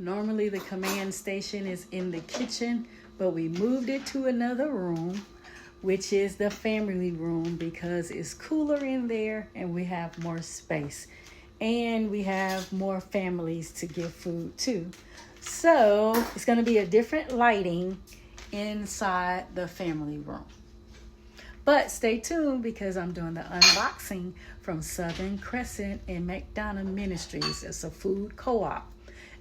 Normally the command station is in the kitchen, but we moved it to another room, which is the family room, because it's cooler in there and we have more space. And we have more families to give food to. So it's going to be a different lighting inside the family room. But stay tuned, because I'm doing the unboxing from Southern Crescent and McDonough Ministries. It's a food co-op.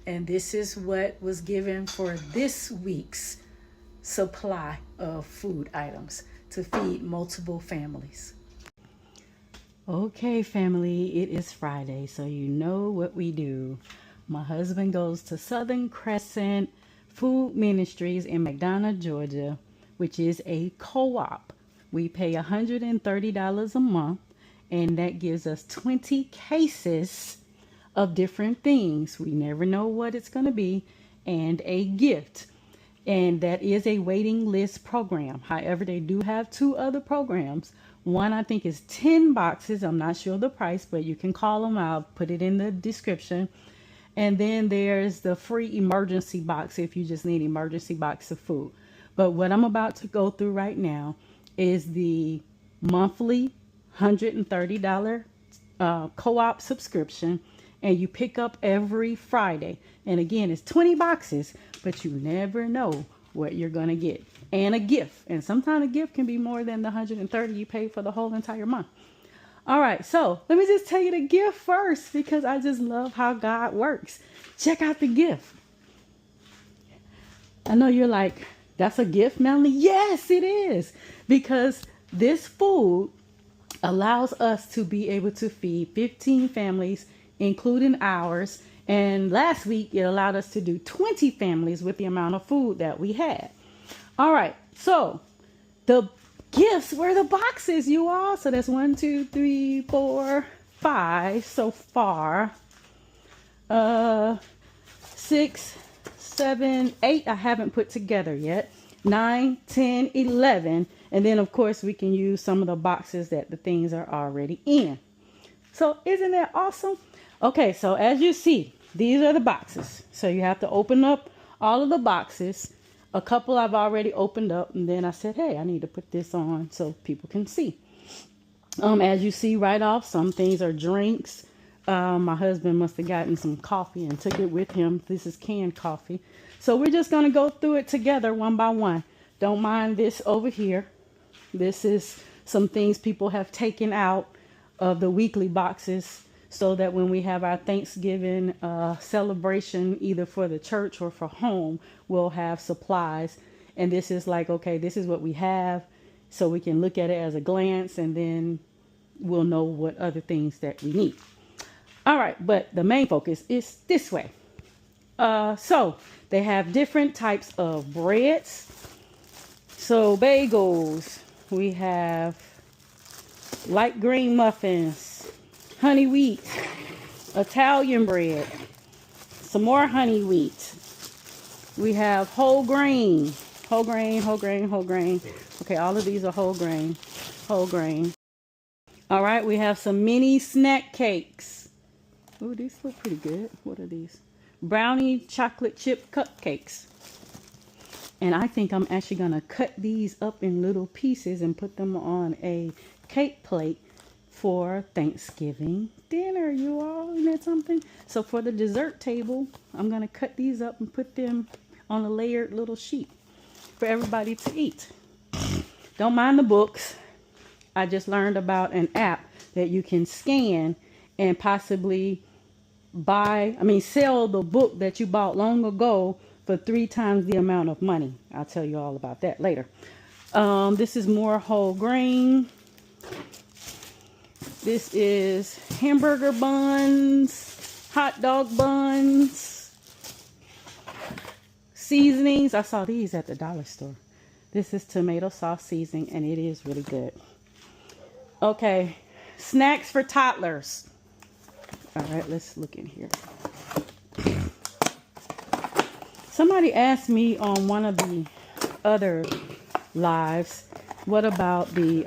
And this is what was given for this week's supply of food items to feed multiple families. Okay, family, it is Friday, so you know what we do. My husband goes to Southern Crescent Food Ministries in McDonough, Georgia, which is a co-op. We pay $130 a month, and that gives us 20 cases of different things. We never know what it's going to be, and a gift. And that is a waiting list program. However, they do have two other programs. One, I think, is 10 boxes. I'm not sure the price, but you can call them. I'll put it in the description. And then there's the free emergency box if you just need emergency box of food. But what I'm about to go through right now is the monthly $130 co-op subscription, and you pick up every Friday. And again, it's 20 boxes, but you never know what you're gonna get. And a gift, and sometimes a gift can be more than the $130 you pay for the whole entire month. All right, so let me just tell you the gift first, because I just love how God works. Check out the gift. I know you're like, that's a gift, Melanie? Yes, it is. Because this food allows us to be able to feed 15 families, including ours. And last week, it allowed us to do 20 families with the amount of food that we had. All right, so the gifts were the boxes, you all. So that's 1, 2, 3, 4, 5 so far. 6, 7, 8 I haven't put together yet. 9, 10, 11. And then, of course, we can use some of the boxes that the things are already in. So isn't that awesome? Okay, so as you see, these are the boxes. So you have to open up all of the boxes. A couple I've already opened up, and then I said, hey, I need to put this on so people can see. As you see right off, some things are drinks. My husband must have gotten some coffee and took it with him. This is canned coffee. So we're just going to go through it together one by one. Don't mind this over here. This is some things people have taken out of the weekly boxes, so that when we have our Thanksgiving celebration, either for the church or for home, we'll have supplies. And this is like, okay, this is what we have, so we can look at it as a glance, and then we'll know what other things that we need. All right, but the main focus is this way. So they have different types of breads. So bagels, we have light green muffins, honey wheat, Italian bread, some more honey wheat. We have whole grain. Okay, all of these are whole grain. All right, we have some mini snack cakes. Oh, these look pretty good. What are these? Brownie chocolate chip cupcakes. And I think I'm actually going to cut these up in little pieces and put them on a cake plate for Thanksgiving dinner, you all. Isn't that something? So for the dessert table, I'm going to cut these up and put them on a layered little sheet for everybody to eat. Don't mind the books. I just learned about an app that you can scan and possibly sell the book that you bought long ago for 3 times the amount of money. I'll tell you all about that later. This is more whole grain. This is hamburger buns, hot dog buns, seasonings. I saw these at the dollar store. This is tomato sauce seasoning, and it is really good. Okay, snacks for toddlers. All right, let's look in here. Somebody asked me on one of the other lives, what about the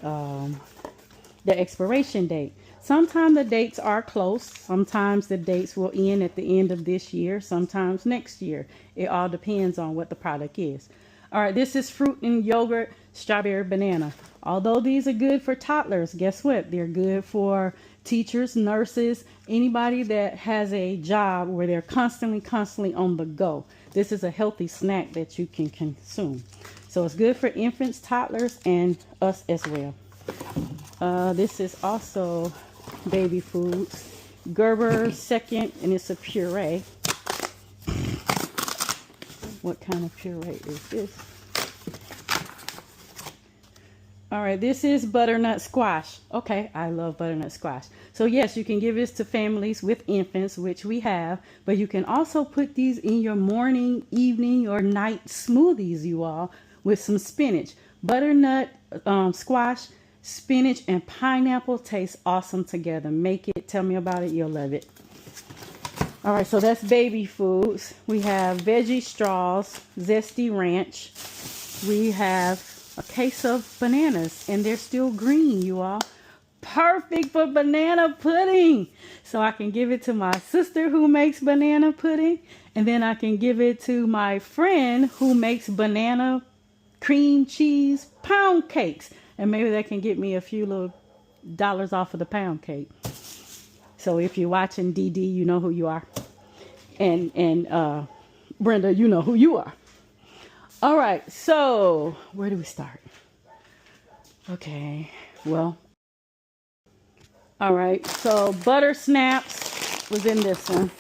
expiration date? Sometimes the dates are close. Sometimes the dates will end at the end of this year, sometimes next year. It all depends on what the product is. All right, this is fruit and yogurt, strawberry banana. Although these are good for toddlers, guess what? They're good for teachers, nurses, anybody that has a job where they're constantly on the go. This is a healthy snack that you can consume. So it's good for infants, toddlers, and us as well. This is also baby foods. Gerber second, and it's a puree. What kind of puree is this? All right, this is butternut squash. Okay, I love butternut squash. So yes, you can give this to families with infants, which we have, but you can also put these in your morning, evening, or night smoothies, you all, with some spinach. Butternut squash, spinach, and pineapple taste awesome together. Make it, tell me about it, you'll love it. All right, so that's baby foods. We have veggie straws, zesty ranch. We have a case of bananas, and they're still green, you all. Perfect for banana pudding. So I can give it to my sister who makes banana pudding, and then I can give it to my friend who makes banana cream cheese pound cakes, and maybe they can get me a few little dollars off of the pound cake. So if you're watching, DD, you know who you are, and Brenda, you know who you are. All right, so where do we start? Okay, well, all right, so butter snaps was in this one,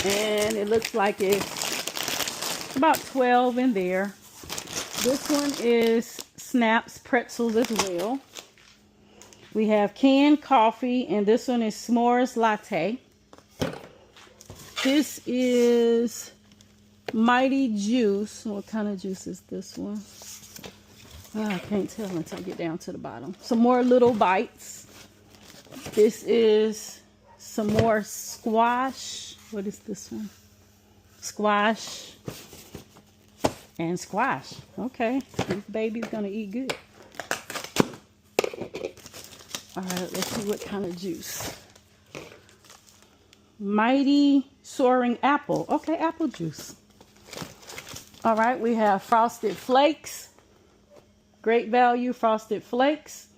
and it looks like it's about 12 in there. This one is snaps pretzels as well. We have canned coffee, and this one is s'mores latte. This is Mighty Juice. What kind of juice is this one? Oh, I can't tell until I get down to the bottom. Some more little bites. This is some more squash. What is this one? Squash and squash. Okay, this baby's gonna eat good. All right, let's see what kind of juice. Mighty Soaring Apple. Okay, apple juice. All right, we have Frosted Flakes. Great value Frosted Flakes.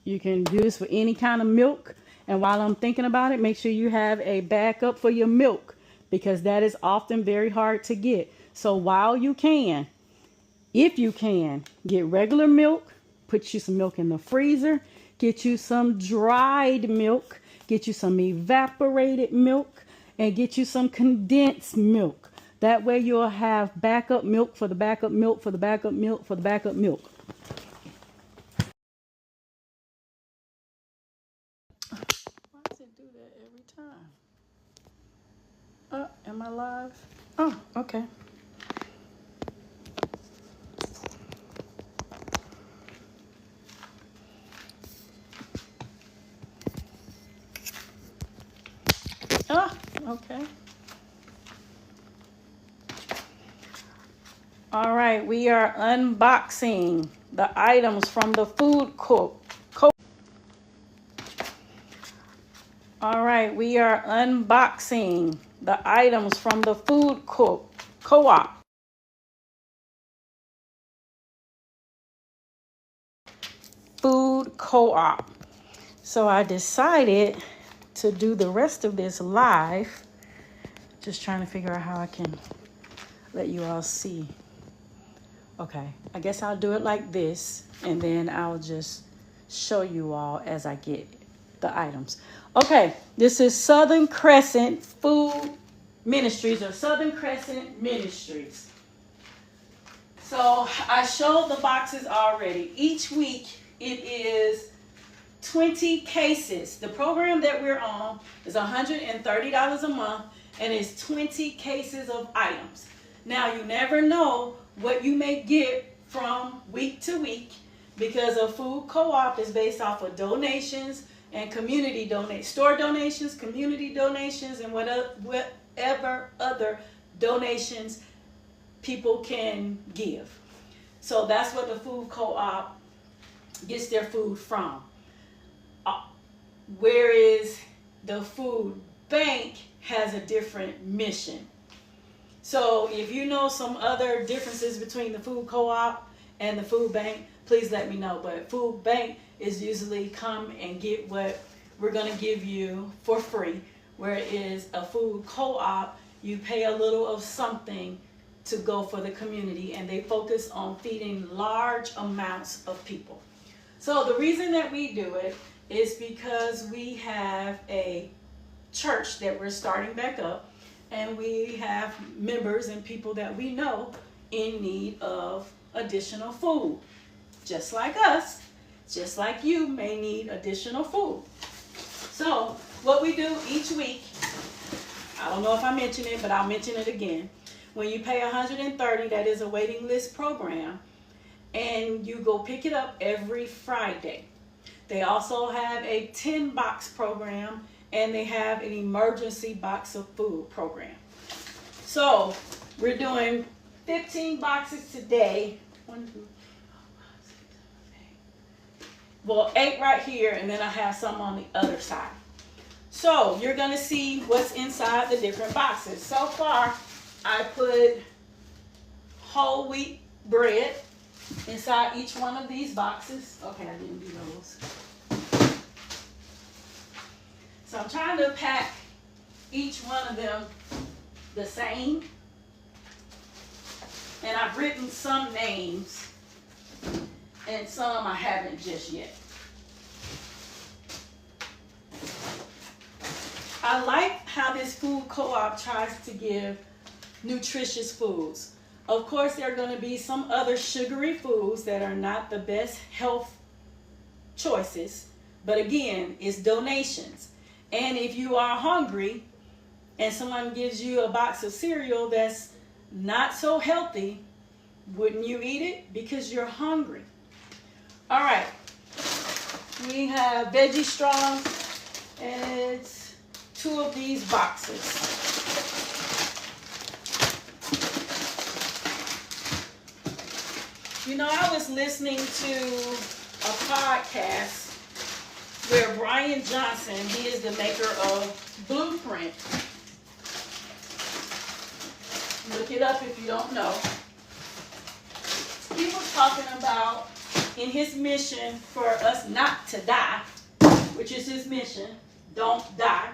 You can do this for any kind of milk. And while I'm thinking about it, make sure you have a backup for your milk, because that is often very hard to get. So while you can, if you can, get regular milk, put you some milk in the freezer, get you some dried milk, get you some evaporated milk, and get you some condensed milk. That way you'll have backup milk for the backup milk for the backup milk for the backup milk. Why does it do that every time? Oh, am I live? Oh, okay. Oh, okay. All right, we are unboxing the items from the food co-op. All right, we are unboxing the items from the food co-op. Food co-op. So I decided to do the rest of this live. Just trying to figure out how I can let you all see. Okay, I guess I'll do it like this, and then I'll just show you all as I get the items. Okay, this is Southern Crescent Food Ministries, or Southern Crescent Ministries. So I showed the boxes already. Each week it is 20 cases. The program that we're on is $130 a month, and it's 20 cases of items. Now, you never know what you may get from week to week, because a food co-op is based off of donations and community donations, store donations, community donations, and whatever other donations people can give. So that's what the food co-op gets their food from. whereas the food bank has a different mission. So if you know some other differences between the food co-op and the food bank, please let me know. But food bank is usually come and get what we're going to give you for free, whereas a food co-op, you pay a little of something to go for the community, and they focus on feeding large amounts of people. So the reason that we do it is because we have a church that we're starting back up, and we have members and people that we know in need of additional food. Just like us, just like you may need additional food. So what we do each week, I don't know if I mentioned it, but I'll mention it again. When you pay $130, that is a waiting list program, and you go pick it up every Friday. They also have a 10-box program, and they have an emergency box of food program. So we're doing 15 boxes today. 1, 2, 3, 4, 5, 6, 7, 8. Well, 8 right here, and then I have some on the other side. So you're going to see what's inside the different boxes. So far, I put whole wheat bread inside each one of these boxes. Okay, I didn't do those. So I'm trying to pack each one of them the same. And I've written some names and some I haven't just yet. I like how this food co-op tries to give nutritious foods. Of course, there are going to be some other sugary foods that are not the best health choices. But again, it's donations. And if you are hungry and someone gives you a box of cereal that's not so healthy, wouldn't you eat it? Because you're hungry. All right. We have veggie straws, and it's 2 of these boxes. You know, I was listening to a podcast where Brian Johnson, he is the maker of Blueprint. Look it up if you don't know. He was talking about in his mission for us not to die, which is his mission, don't die.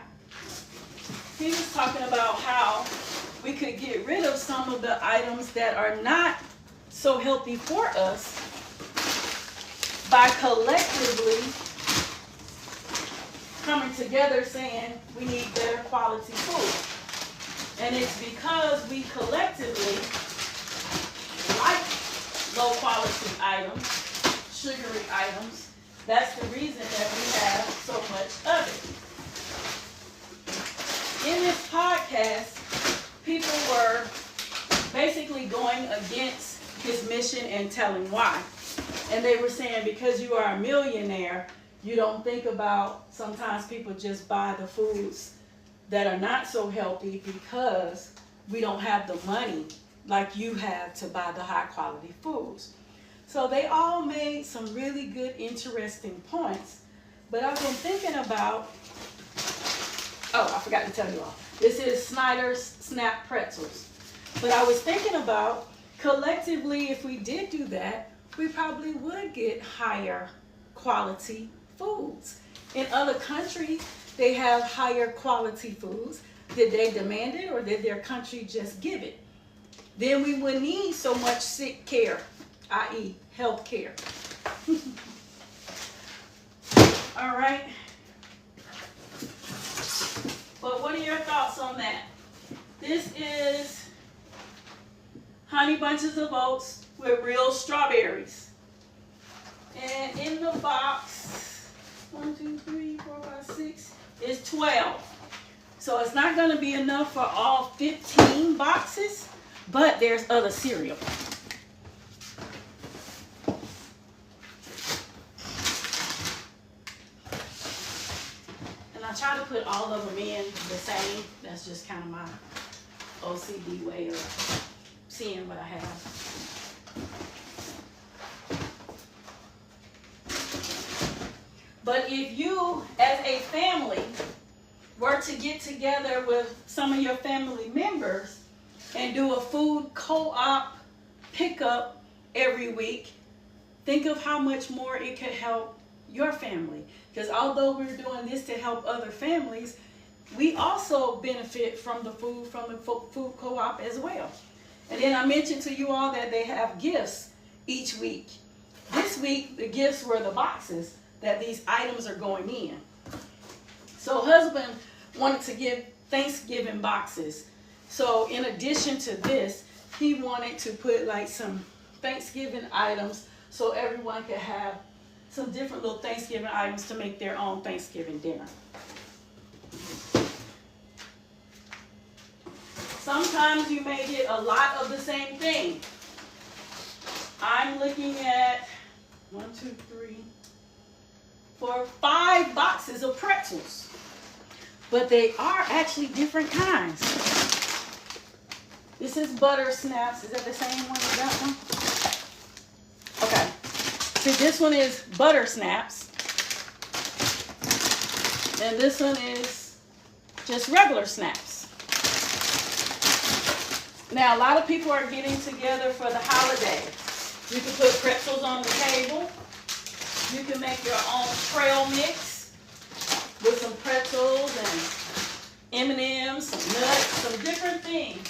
He was talking about how we could get rid of some of the items that are not so healthy for us by collectively coming together saying we need better quality food. And it's because we collectively like low quality items, sugary items. That's the reason that we have so much of it. In this podcast, people were basically going against his mission and telling why. And they were saying because you are a millionaire, you don't think about sometimes people just buy the foods that are not so healthy because we don't have the money like you have to buy the high quality foods. So they all made some really good, interesting points. But I've been thinking about, oh, I forgot to tell you all. This is Snyder's Snap Pretzels. But I was thinking about, collectively, if we did do that, we probably would get higher quality foods. In other countries, they have higher quality foods. Did they demand it, or did their country just give it? Then we wouldn't need so much sick care, i.e. health care. All right. But what are your thoughts on that? This is Honey Bunches of Oats with real strawberries. And in the box, 1, 2, 3, 4, 5, 6, is 12. So it's not going to be enough for all 15 boxes, but there's other cereal. And I try to put all of them in the same. That's just kind of my OCD way of seeing what I have. But if you, as a family, were to get together with some of your family members and do a food co-op pickup every week, think of how much more it could help your family. Because although we're doing this to help other families, we also benefit from the food from the food co-op as well. And then I mentioned to you all that they have gifts each week. This week, the gifts were the boxes that these items are going in. So husband wanted to give Thanksgiving boxes. So in addition to this, he wanted to put like some Thanksgiving items so everyone could have some different little Thanksgiving items to make their own Thanksgiving dinner. Sometimes you may get a lot of the same thing. I'm looking at 1, 2, 3, 4, 5 boxes of pretzels. But they are actually different kinds. This is butter snaps. Is that the same one as that one? Okay. See, this one is butter snaps. And this one is just regular snaps. Now, a lot of people are getting together for the holiday. You can put pretzels on the table. You can make your own trail mix with some pretzels and M&Ms, some nuts, some different things.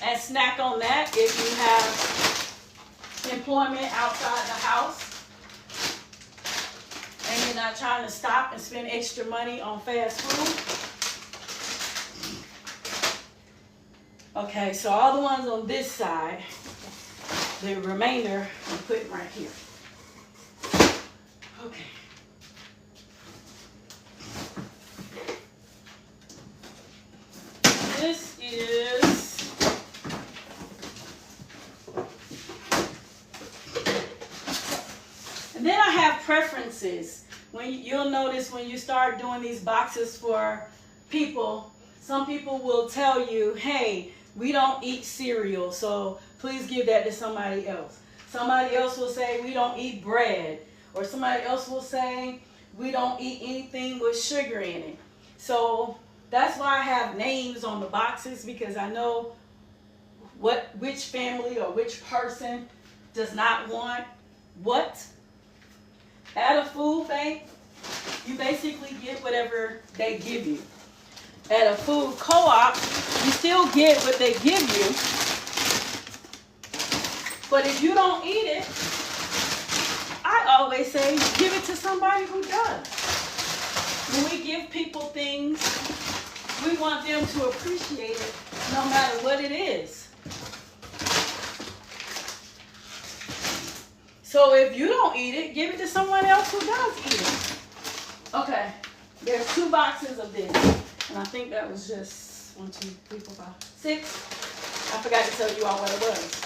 And snack on that if you have employment outside the house and you're not trying to stop and spend extra money on fast food. Okay, so all the ones on this side, the remainder I'm putting right here. Okay. This is and then I have preferences. You'll notice when you start doing these boxes for people, some people will tell you, hey, we don't eat cereal, so please give that to somebody else. Somebody else will say, we don't eat bread. Or somebody else will say, we don't eat anything with sugar in it. So that's why I have names on the boxes, because I know which family or which person does not want what. At a food bank, you basically get whatever they give you. At a food co-op, you still get what they give you. But if you don't eat it, I always say, give it to somebody who does. When we give people things, we want them to appreciate it no matter what it is. So if you don't eat it, give it to someone else who does eat it. Okay, there's 2 boxes of this. And I think that was just 1, 2, 3, 4, 5, 6. I forgot to tell you all what it was.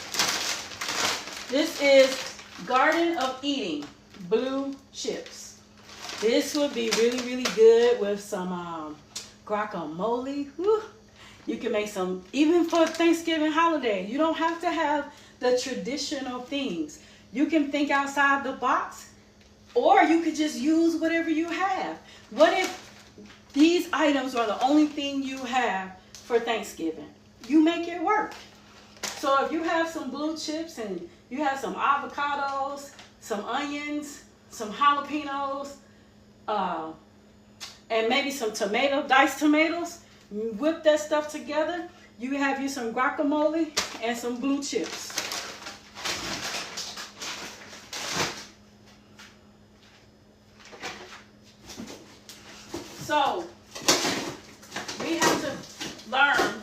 This is Garden of Eating blue chips. This would be really, really good with some guacamole. Woo. You can make some, even for Thanksgiving holiday. You don't have to have the traditional things. You can think outside the box, or you could just use whatever you have. What if these items are the only thing you have for Thanksgiving? You make it work. So if you have some blue chips and you have some avocados, some onions, some jalapenos, and maybe some diced tomatoes, whip that stuff together, you have you some guacamole and some blue chips. So we have to learn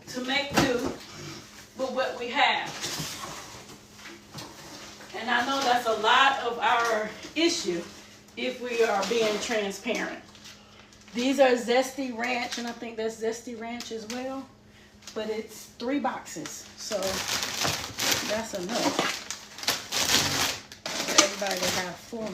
to make do with what we have. And I know that's a lot of our issue if we are being transparent. These are Zesty Ranch, and I think that's Zesty Ranch as well. But it's 3 boxes, so that's enough for everybody to have 4 more.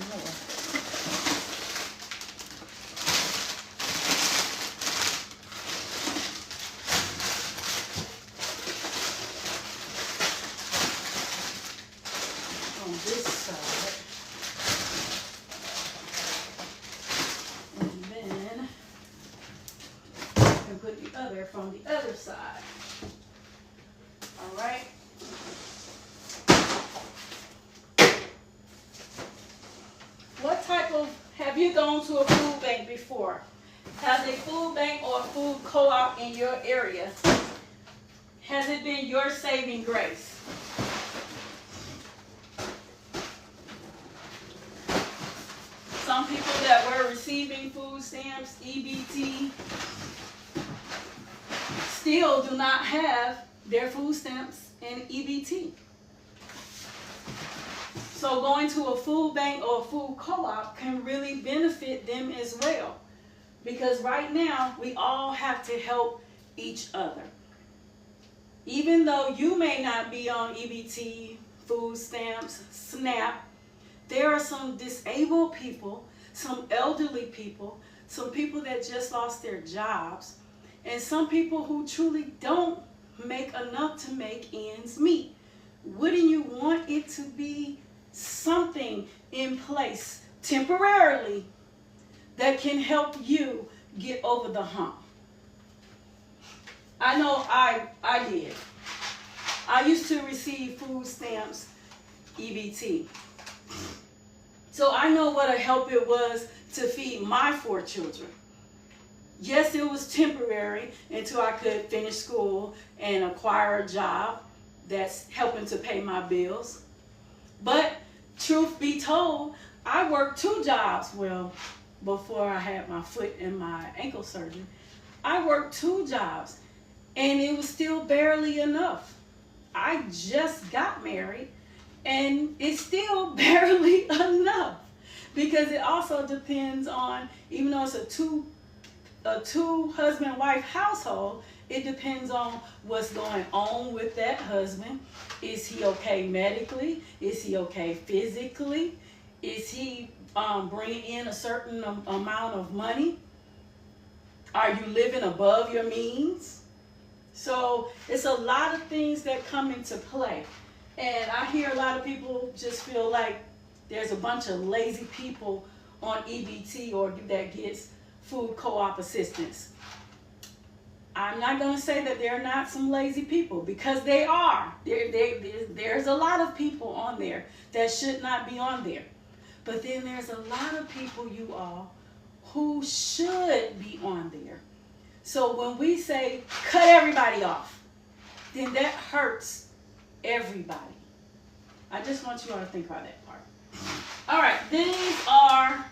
On this side, similar from the other side. All right. What type of, have you gone to a food bank before? Has a food bank or a food co-op in your area? Has it been your saving grace? Some people that were receiving food stamps, EBT, still do not have their food stamps and EBT. So going to a food bank or a food co-op can really benefit them as well. Because right now, we all have to help each other. Even though you may not be on EBT, food stamps, SNAP, there are some disabled people, some elderly people, some people that just lost their jobs, and some people who truly don't make enough to make ends meet. Wouldn't you want it to be something in place temporarily that can help you get over the hump? I know I did. I used to receive food stamps, EBT. So I know what a help it was to feed my 4 children. Yes, it was temporary until I could finish school and acquire a job that's helping to pay my bills. But truth be told, I worked 2 jobs. Well, before I had my foot and my ankle surgery, I worked 2 jobs, and it was still barely enough. I just got married, and it's still barely enough, because it also depends on, even though it's a two husband-wife household, it depends on what's going on with that husband. Is he okay medically? Is he okay physically? Is he bringing in a certain amount of money? Are you living above your means? So it's a lot of things that come into play. And I hear a lot of people just feel like there's a bunch of lazy people on EBT or that gets food co-op assistance. I'm not going to say that there are not some lazy people, because they are. There's a lot of people on there that should not be on there. But then there's a lot of people, you all, who should be on there. So when we say cut everybody off, then that hurts everybody. I just want you all to think about that part. All right, these are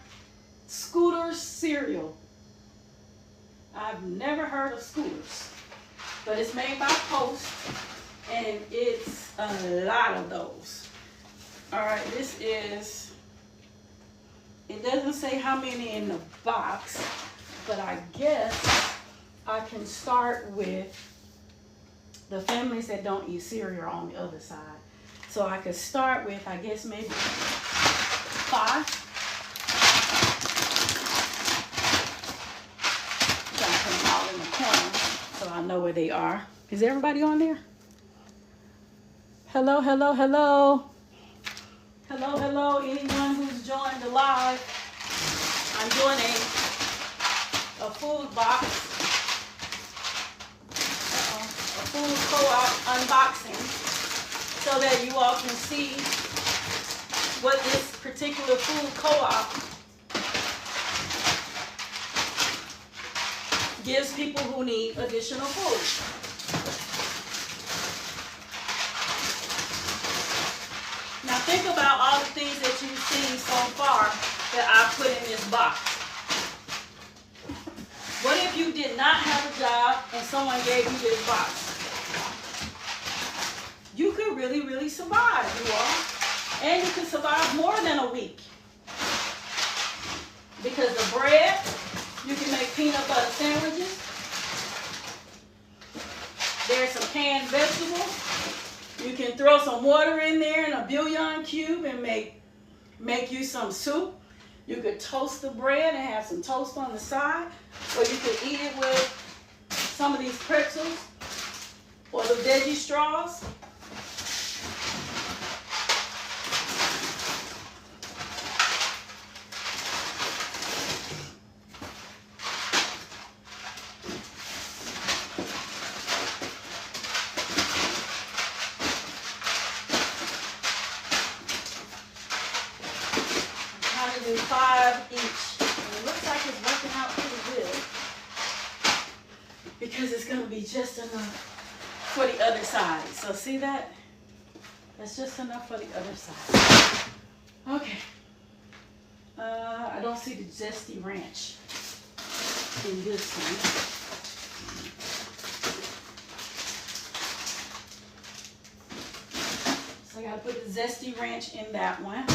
Scooter's cereal. I've never heard of Scooters, but it's made by Post, and it's a lot of those. All right, this is, it doesn't say how many in the box, but I guess I can start with the families that don't eat cereal on the other side. So I could start with, I guess, maybe 5. So I know where they are. Is everybody on there? Hello, hello, hello. Hello, hello, anyone who's joined the live. I'm doing a food box, a food co-op unboxing, so that you all can see what this particular food co-op gives people who need additional food. Now think about all the things that you've seen so far that I've put in this box. What if you did not have a job and someone gave you this box? You could really, really survive, you all. And you could survive more than a week. Because the bread, you can make peanut butter sandwiches. There's some canned vegetables. You can throw some water in there in a bouillon cube and make you some soup. You could toast the bread and have some toast on the side. Or you could eat it with some of these pretzels or the veggie straws. be just enough for the other side. So see that? That's just enough for the other side. Okay. I don't see the zesty ranch in this one. So I gotta put the zesty ranch in that one.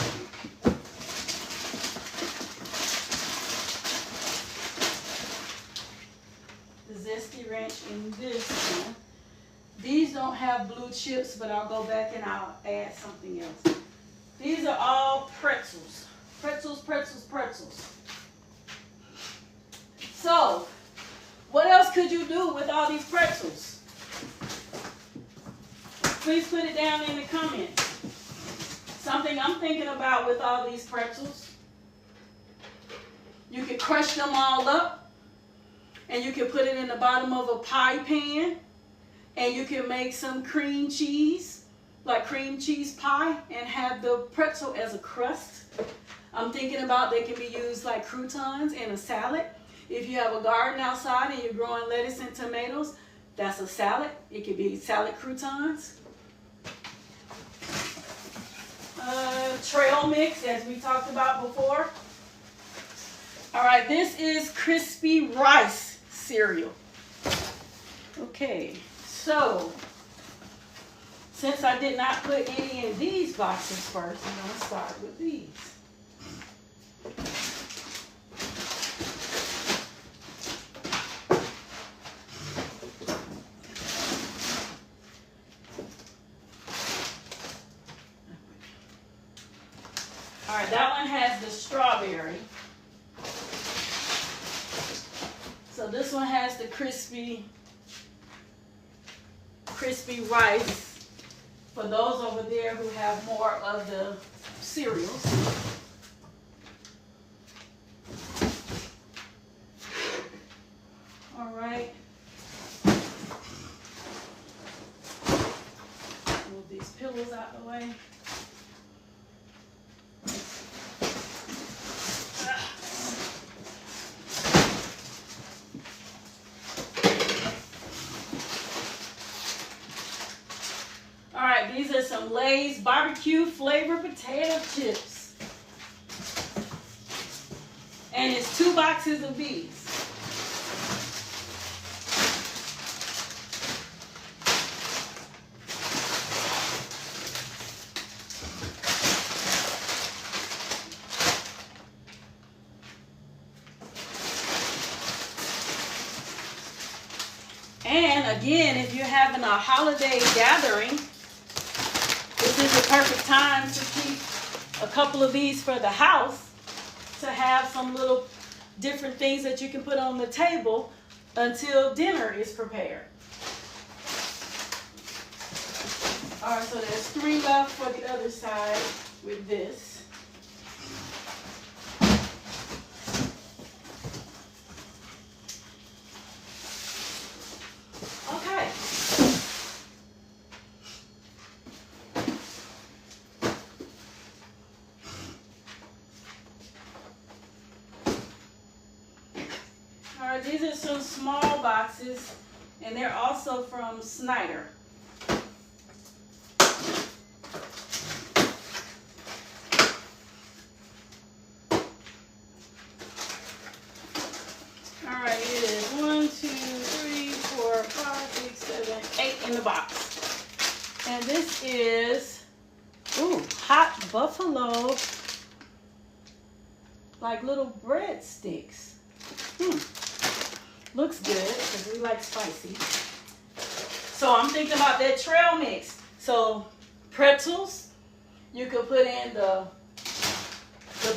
The zesty ranch in this one. These don't have blue chips, but I'll go back and I'll add something else. These are all pretzels. Pretzels, pretzels, pretzels. So, what else could you do with all these pretzels? Please put it down in the comments. Something I'm thinking about with all these pretzels. You could crush them all up, and you can put it in the bottom of a pie pan, and you can make some cream cheese, like cream cheese pie, and have the pretzel as a crust. I'm thinking about they can be used like croutons in a salad. If you have a garden outside and you're growing lettuce and tomatoes, that's a salad. It could be salad croutons. Trail mix, as we talked about before. All right, this is crispy rice cereal. Okay, so since I did not put any in these boxes first, I'm going to start with these. All right, that one has the strawberry. So this one has the crispy rice for those over there who have more of the cereals. All right. Move these pillows out the way. These are some Lay's barbecue flavored potato chips. And it's 2 boxes of these. And again, if you're having a holiday gathering, this is the perfect time to keep a couple of these for the house, to have some little different things that you can put on the table until dinner is prepared. All right, so there's 3 left for the other side with this. Okay. These are some small boxes, and they're also from Snyder. All right, it is 1, 2, 3, 4, 5, 6, 7, 8 in the box. And this is, hot buffalo, like little breadsticks. Looks good because we like spicy. So I'm thinking about that trail mix. So pretzels, you could put in the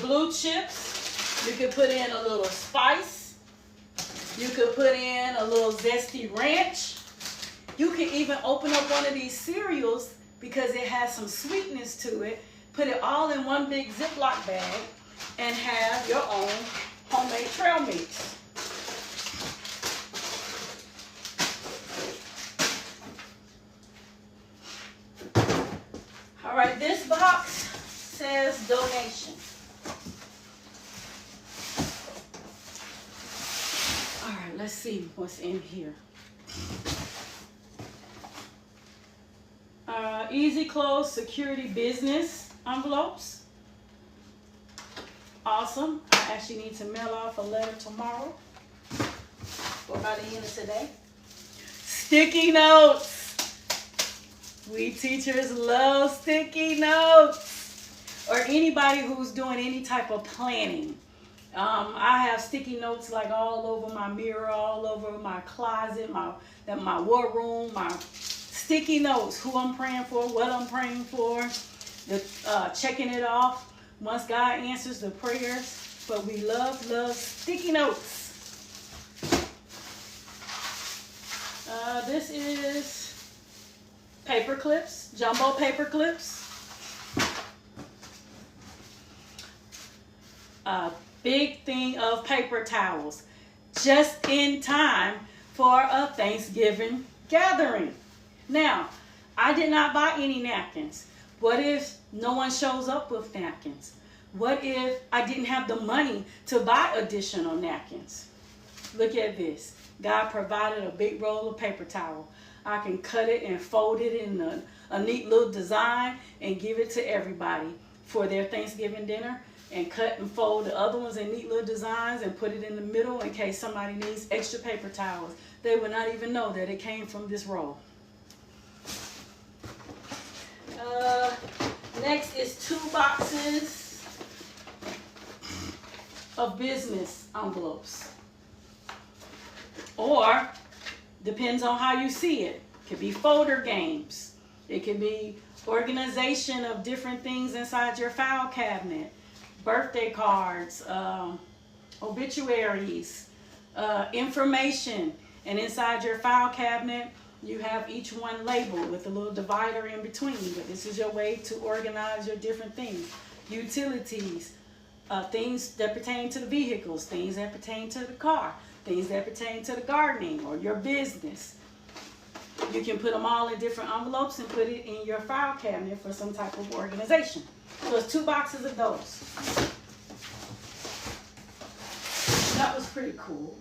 blue chips. You could put in a little spice. You could put in a little zesty ranch. You can even open up one of these cereals because it has some sweetness to it. Put it all in one big Ziploc bag and have your own homemade trail mix. All right, this box says donation. All right, let's see what's in here. Easy Close Security Business envelopes. Awesome. I actually need to mail off a letter tomorrow or by the end of today. Sticky notes. We teachers love sticky notes. Or anybody who's doing any type of planning. I have sticky notes like all over my mirror, all over my closet, my war room, my sticky notes, who I'm praying for, what I'm praying for, checking it off once God answers the prayers. But we love sticky notes. This is paper clips, jumbo paper clips. A big thing of paper towels, just in time for a Thanksgiving gathering. Now, I did not buy any napkins. What if no one shows up with napkins? What if I didn't have the money to buy additional napkins? Look at this. God provided a big roll of paper towel. I can cut it and fold it in a neat little design and give it to everybody for their Thanksgiving dinner, and cut and fold the other ones in neat little designs and put it in the middle in case somebody needs extra paper towels. They would not even know that it came from this roll. Next is 2 boxes of business envelopes. Or, depends on how you see it. It could be folder games. It could be organization of different things inside your file cabinet. Birthday cards, obituaries, information. And inside your file cabinet, you have each one labeled with a little divider in between. But this is your way to organize your different things. Utilities, things that pertain to the vehicles, things that pertain to the car, things that pertain to the gardening or your business. You can put them all in different envelopes and put it in your file cabinet for some type of organization. So it's 2 boxes of those. That was pretty cool.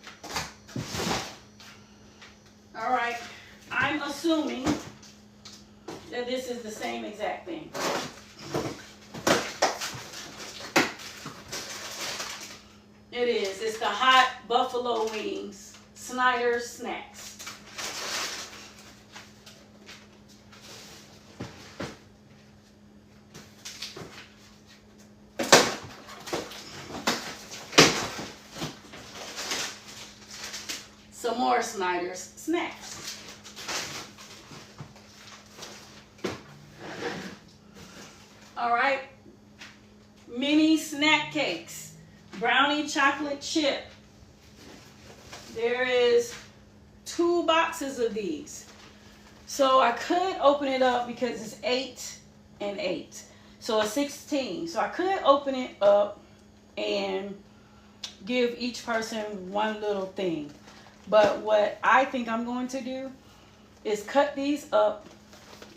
All right. I'm assuming that this is the same exact thing. It is. It's the hot buffalo wings, Snyder's snacks. Some more Snyder's snacks. All right. Mini snack cakes. Brownie chocolate chip. There is 2 boxes of these. So I could open it up because it's 8 and 8. So it's 16. So I could open it up and give each person one little thing. But what I think I'm going to do is cut these up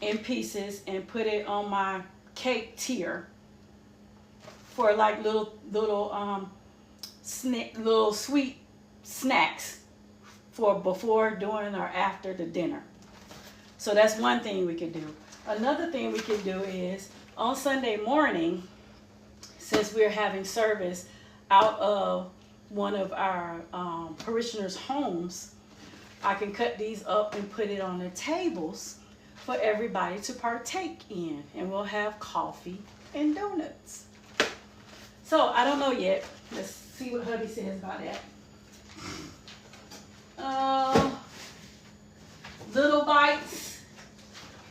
in pieces and put it on my cake tier for like little sweet snacks for before, during, or after the dinner. So that's one thing we could do. Another thing we could do is on Sunday morning, since we're having service out of one of our parishioners' homes, I can cut these up and put it on the tables for everybody to partake in, and we'll have coffee and donuts. So I don't know yet. Let's see what hubby says about that. Little bites.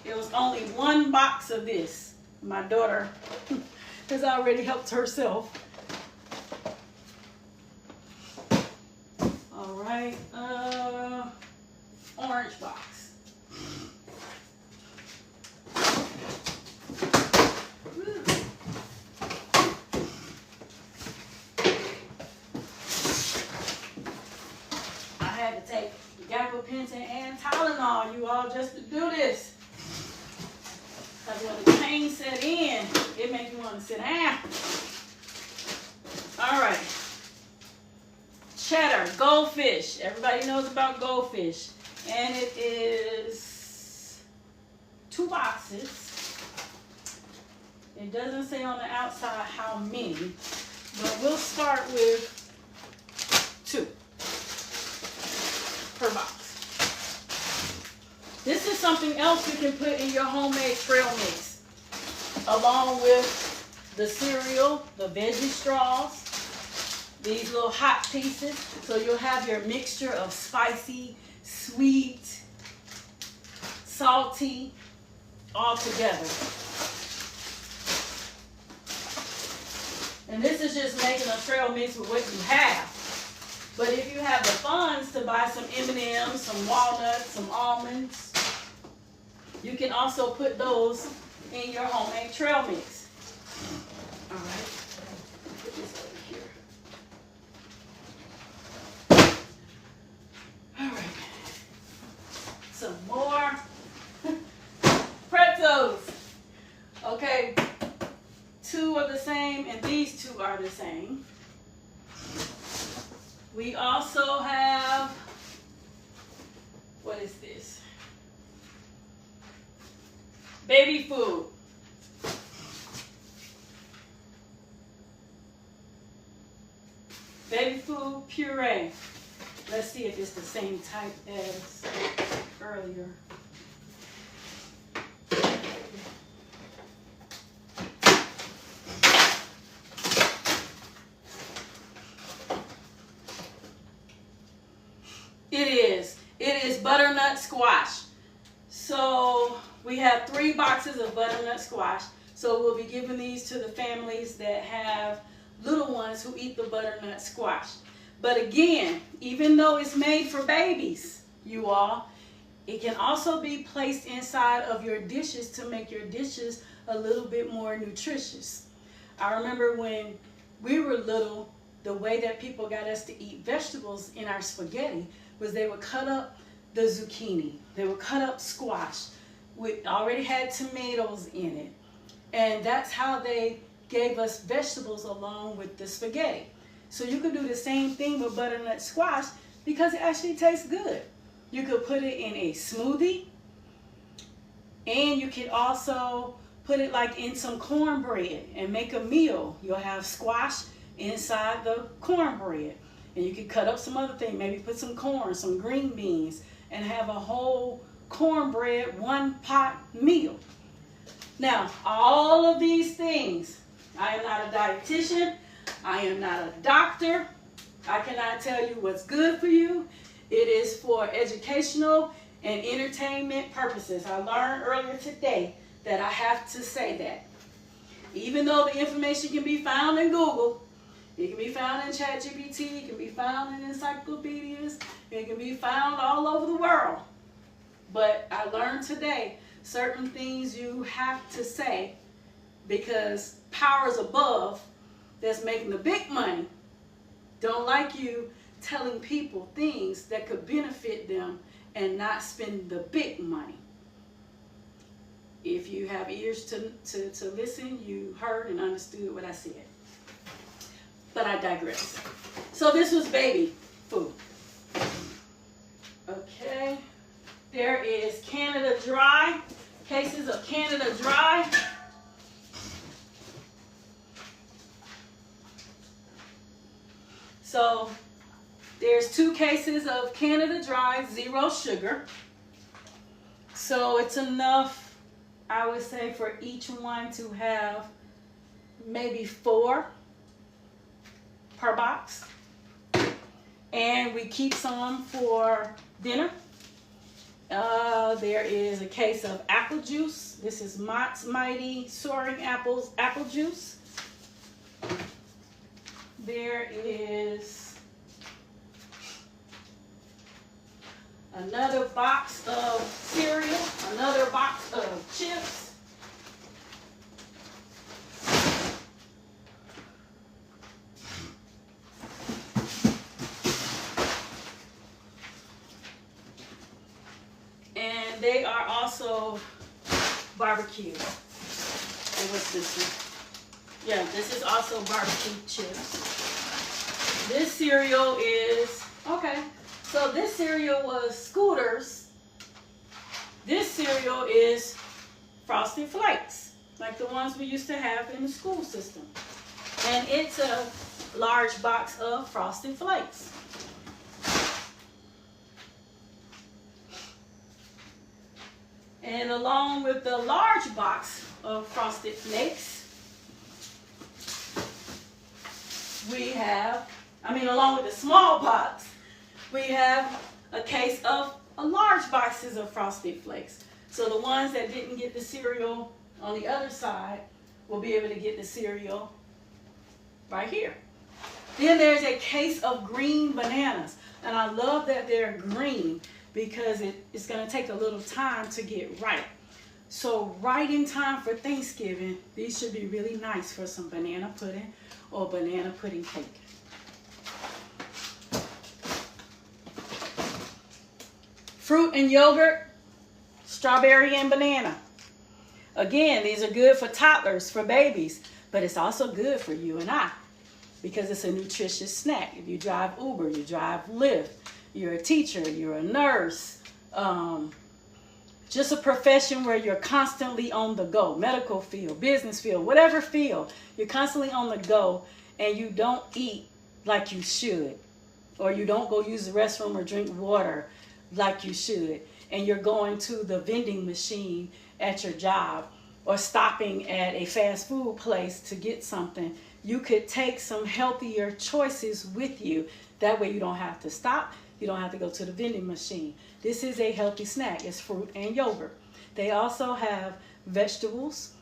There was only 1 box of this. My daughter has already helped herself. All right, orange box. I had to take gabapentin and Tylenol, you all, just to do this. Because when the pain set in, it makes you want to sit down. All right. Cheddar, goldfish. Everybody knows about goldfish. And it is 2 boxes. It doesn't say on the outside how many, but we'll start with 2 per box. This is something else you can put in your homemade trail mix, along with the cereal, the veggie straws, these little hot pieces. So you'll have your mixture of spicy, sweet, salty, all together. And this is just making a trail mix with what you have. But if you have the funds to buy some M&Ms, some walnuts, some almonds, you can also put those in your homemade trail mix. All right. Put this over here. All right. Some more pretzels. Okay. 2 are the same, and these 2 are the same. We also have, what is this? Baby food. Baby food puree. Let's see if it's the same type as earlier. It is butternut squash. So we have 3 boxes of butternut squash. So we'll be giving these to the families that have little ones who eat the butternut squash. But again, even though it's made for babies, you all, it can also be placed inside of your dishes to make your dishes a little bit more nutritious. I remember when we were little, the way that people got us to eat vegetables in our spaghetti was they would cut up the zucchini. They would cut up squash. We already had tomatoes in it. And that's how they gave us vegetables along with the spaghetti. So you could do the same thing with butternut squash because it actually tastes good. You could put it in a smoothie, and you could also put it like in some cornbread and make a meal. You'll have squash inside the cornbread. And you could cut up some other thing, maybe put some corn, some green beans, and have a whole cornbread, 1-pot meal. Now, all of these things, I am not a dietitian, I am not a doctor, I cannot tell you what's good for you. It is for educational and entertainment purposes. I learned earlier today that I have to say that. Even though the information can be found in Google, it can be found in ChatGPT, it can be found in encyclopedias, it can be found all over the world. But I learned today certain things you have to say because powers above that's making the big money don't like you telling people things that could benefit them and not spend the big money. If you have ears to listen, you heard and understood what I said. But I digress. So this was baby food. Okay. There is Canada Dry. Cases of Canada Dry. So there's 2 cases of Canada Dry, 0 sugar. So it's enough, I would say, for each one to have maybe 4 per box. And we keep some for dinner. There is a case of apple juice. This is Mott's Mighty Soaring Apples apple juice. There is another box of cereal, another box of chips. And they are also barbecue. And what's this one? Yeah, this is also barbecue chips. This cereal is, okay, so this cereal was Scooters. This cereal is Frosted Flakes. like the ones we used to have in the school system. And it's a large box of Frosted Flakes. And along with the large box of Frosted Flakes, we have, along with the small box, we have a case of large boxes of Frosted Flakes. So the ones that didn't get the cereal on the other side will be able to get the cereal right here. Then there's a case of green bananas. And I love that they're green because it's going to take a little time to get ripe. So right in time for Thanksgiving, these should be really nice for some banana pudding or banana pudding cake. Fruit and yogurt, strawberry and banana. Again, these are good for toddlers, for babies, but it's also good for you and I because it's a nutritious snack. If you drive Uber, you drive Lyft, you're a teacher, you're a nurse, just a profession where you're constantly on the go, medical field, business field, whatever field, you're constantly on the go and you don't eat like you should, or you don't go use the restroom or drink water like you should, and you're going to the vending machine at your job or stopping at a fast food place to get something, you could take some healthier choices with you. That way you don't have to stop. You don't have to go to the vending machine. This is a healthy snack. It's fruit and yogurt. They also have vegetables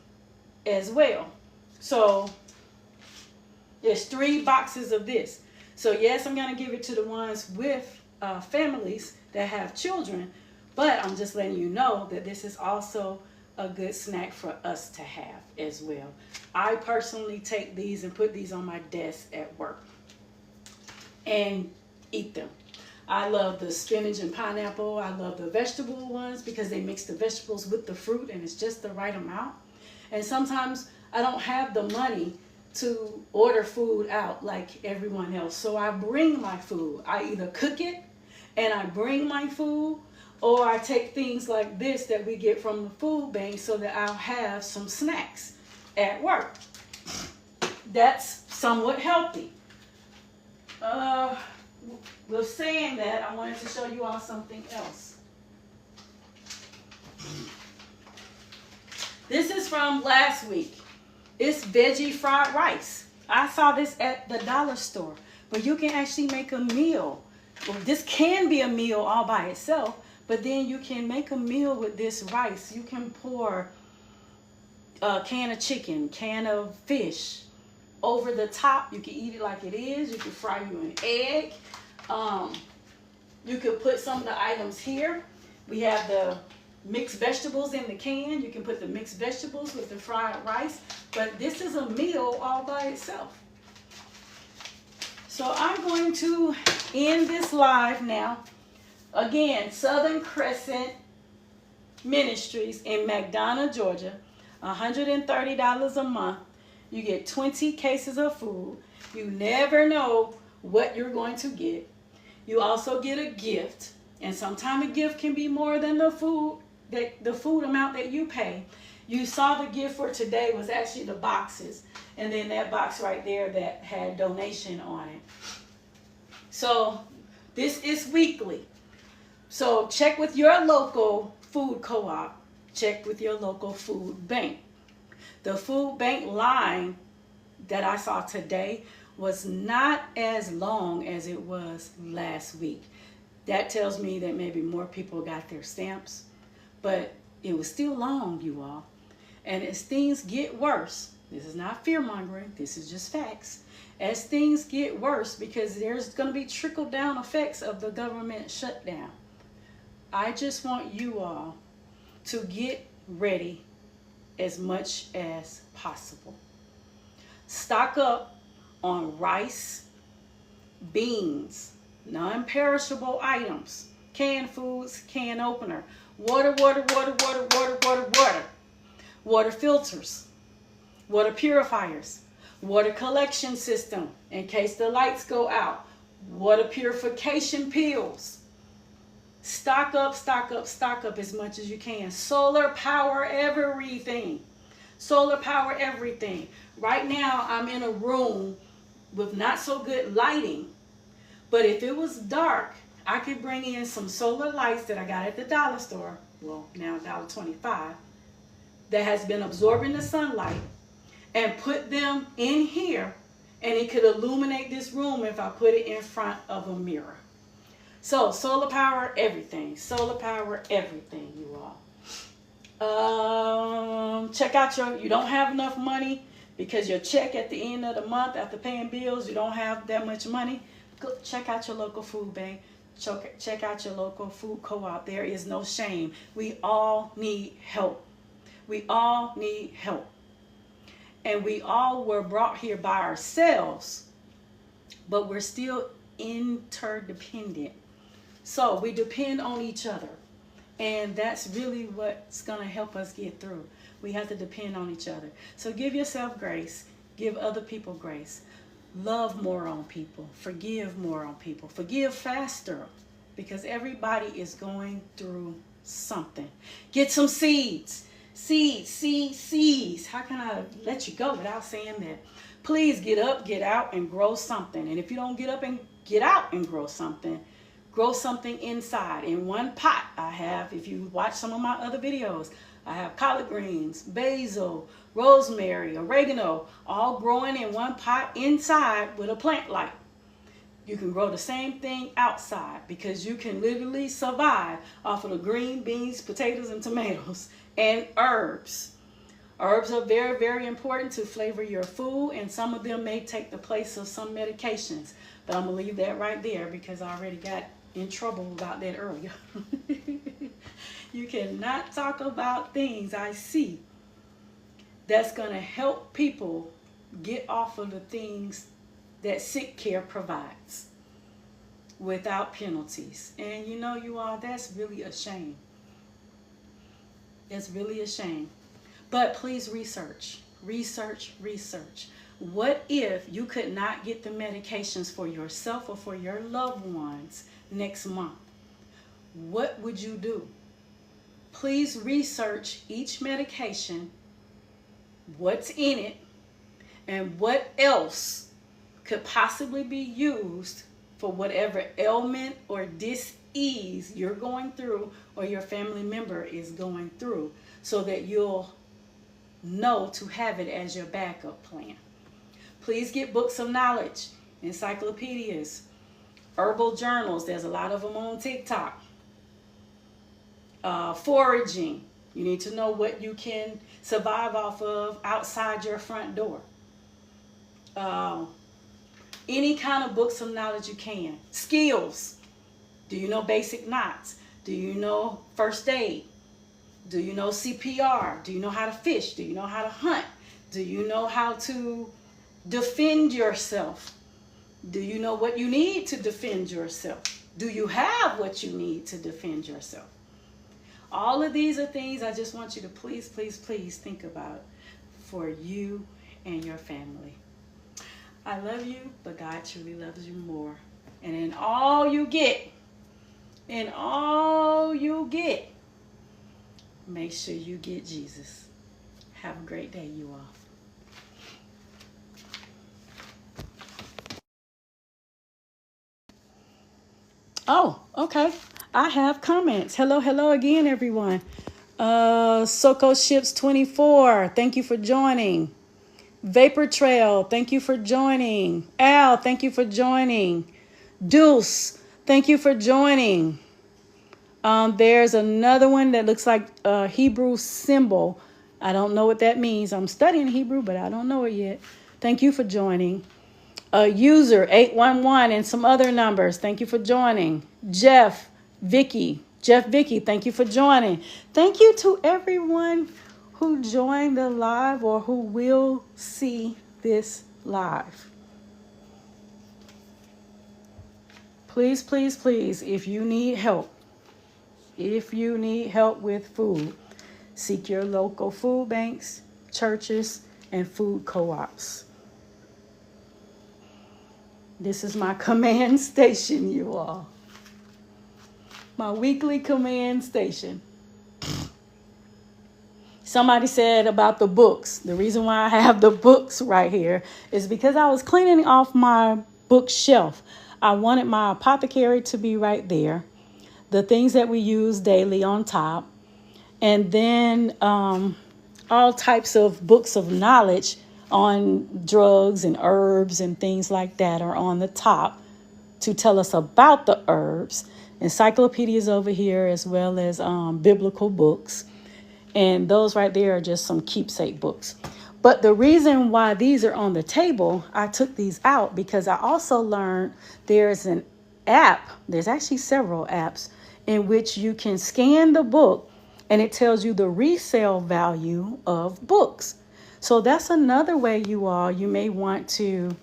as well. So there's 3 boxes of this. So yes, I'm going to give it to the ones with families that have children, but I'm just letting you know that this is also a good snack for us to have as well. I personally take these and put these on my desk at work and eat them. I love the spinach and pineapple. I love the vegetable ones because they mix the vegetables with the fruit and it's just the right amount. And sometimes I don't have the money to order food out like everyone else. So I bring my food. I either cook it and I bring my food, or I take things like this that we get from the food bank so that I'll have some snacks at work. That's somewhat healthy. With saying that, I wanted to show you all something else. This is from last week. It's veggie fried rice. I saw this at the dollar store, but you can actually make a meal. Well, this can be a meal all by itself, but then you can make a meal with this rice. You can pour a can of chicken, can of fish over the top. You can eat it like it is. You can fry you an egg. You could put some of the items here. We have the mixed vegetables in the can. You can put the mixed vegetables with the fried rice. But this is a meal all by itself. So I'm going to end this live now. Again, Southern Crescent Ministries in McDonough, Georgia. $130 a month. You get 20 cases of food. You never know what you're going to get. You also get a gift. And sometimes a gift can be more than the food amount that you pay. You saw the gift for today was actually the boxes. And then that box right there that had donation on it. So this is weekly. So check with your local food co-op. Check with your local food bank. The food bank line that I saw today was not as long as it was last week. That tells me that maybe more people got their stamps, but it was still long, you all. And as things get worse, this is not fear-mongering, this is just facts. As things get worse, because there's going to be trickle-down effects of the government shutdown, I just want you all to get ready as much as possible. Stock up on rice, beans, non-perishable items, canned foods, can opener, water, water filters, water purifiers, water collection system in case the lights go out, water purification pills. Stock up as much as you can. Solar power everything. Solar power everything. Right now, I'm in a room with not so good lighting. But if it was dark, I could bring in some solar lights that I got at the dollar store. Well, now $1.25. That has been absorbing the sunlight, and put them in here, and it could illuminate this room if I put it in front of a mirror. So solar power everything. Solar power everything, you all. Check out you don't have enough money because your check at the end of the month after paying bills, you don't have that much money. Go check out your local food bank. Check out your local food co-op. There is no shame. We all need help. We all need help. And we all were brought here by ourselves, but we're still interdependent. So we depend on each other. And that's really what's going to help us get through. We have to depend on each other. So give yourself grace. Give other people grace. Love more on people. Forgive more on people. Forgive faster, because everybody is going through something. Get some seeds. Seeds. How can I let you go without saying that? Please get up, get out, and grow something. And if you don't get up and get out and grow something inside. In one pot, I have, if you watch some of my other videos, I have collard greens, basil, rosemary, oregano, all growing in one pot inside with a plant light. You can grow the same thing outside, because you can literally survive off of the green beans, potatoes, and tomatoes, and herbs. Herbs are very, very important to flavor your food, and some of them may take the place of some medications. But I'm going to leave that right there, because I already got in trouble about that earlier. You cannot talk about things I see that's going to help people get off of the things that sick care provides without penalties. And you know, you all, that's really a shame. It's really a shame. But please research. What if you could not get the medications for yourself or for your loved ones next month? What would you do? Please research each medication, what's in it, and what else could possibly be used for whatever ailment or dis-ease you're going through or your family member is going through, so that you'll know to have it as your backup plan. Please get books of knowledge, encyclopedias, herbal journals. There's a lot of them on TikTok. Foraging. You need to know what you can survive off of outside your front door. Any kind of books of knowledge you can. Skills. Do you know basic knots? Do you know first aid? Do you know CPR? Do you know how to fish? Do you know how to hunt? Do you know how to defend yourself? Do you know what you need to defend yourself? Do you have what you need to defend yourself? All of these are things I just want you to please think about for you and your family. I love you, but God truly loves you more. And in all you get, make sure you get Jesus. Have a great day, you all. Oh, okay. I have comments. Hello again, everyone. Soko Ships 24, thank you for joining. Vapor Trail, thank you for joining. Al, thank you for joining. Deuce, thank you for joining. There's another one that looks like a Hebrew symbol. I don't know what that means. I'm studying Hebrew, but I don't know it yet. Thank you for joining. User 811 and some other numbers. Thank you for joining. Jeff Vicky, thank you for joining. Thank you to everyone who joined the live or who will see this live. Please, if you need help with food, seek your local food banks, churches, and food co-ops. This is my command station, you all. My weekly command station. Somebody said about the books. The reason why I have the books right here is because I was cleaning off my bookshelf. I wanted my apothecary to be right there. The things that we use daily on top. And then all types of books of knowledge on drugs and herbs and things like that are on the top to tell us about the herbs. Encyclopedias over here, as well as biblical books. And those right there are just some keepsake books. But the reason why these are on the table, I took these out because I also learned there's an app. There's actually several apps in which you can scan the book and it tells you the resale value of books. So that's another way you may want to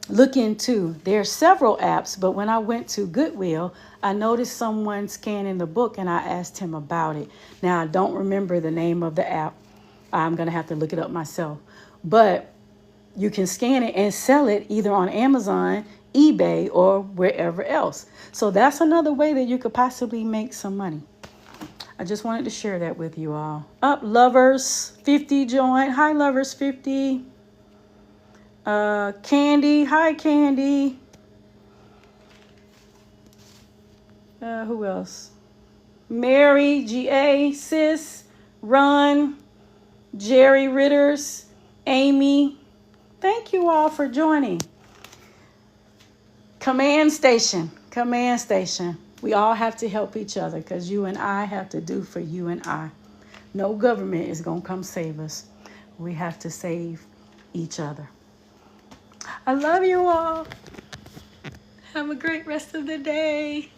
look into. There are several apps, but when I went to Goodwill, I noticed someone scanning the book and I asked him about it. Now, I don't remember the name of the app. I'm going to have to look it up myself. But you can scan it and sell it either on Amazon, eBay, or wherever else. So that's another way that you could possibly make some money. I just wanted to share that with you all. Up, Lovers 50 joined. Hi, Lovers 50. Candy. Hi, Candy. Who else? Mary, GA, Sis, Run, Jerry Ritters, Amy. Thank you all for joining. Command Station. Command Station. We all have to help each other because you and I have to do for you and I. No government is going to come save us. We have to save each other. I love you all. Have a great rest of the day.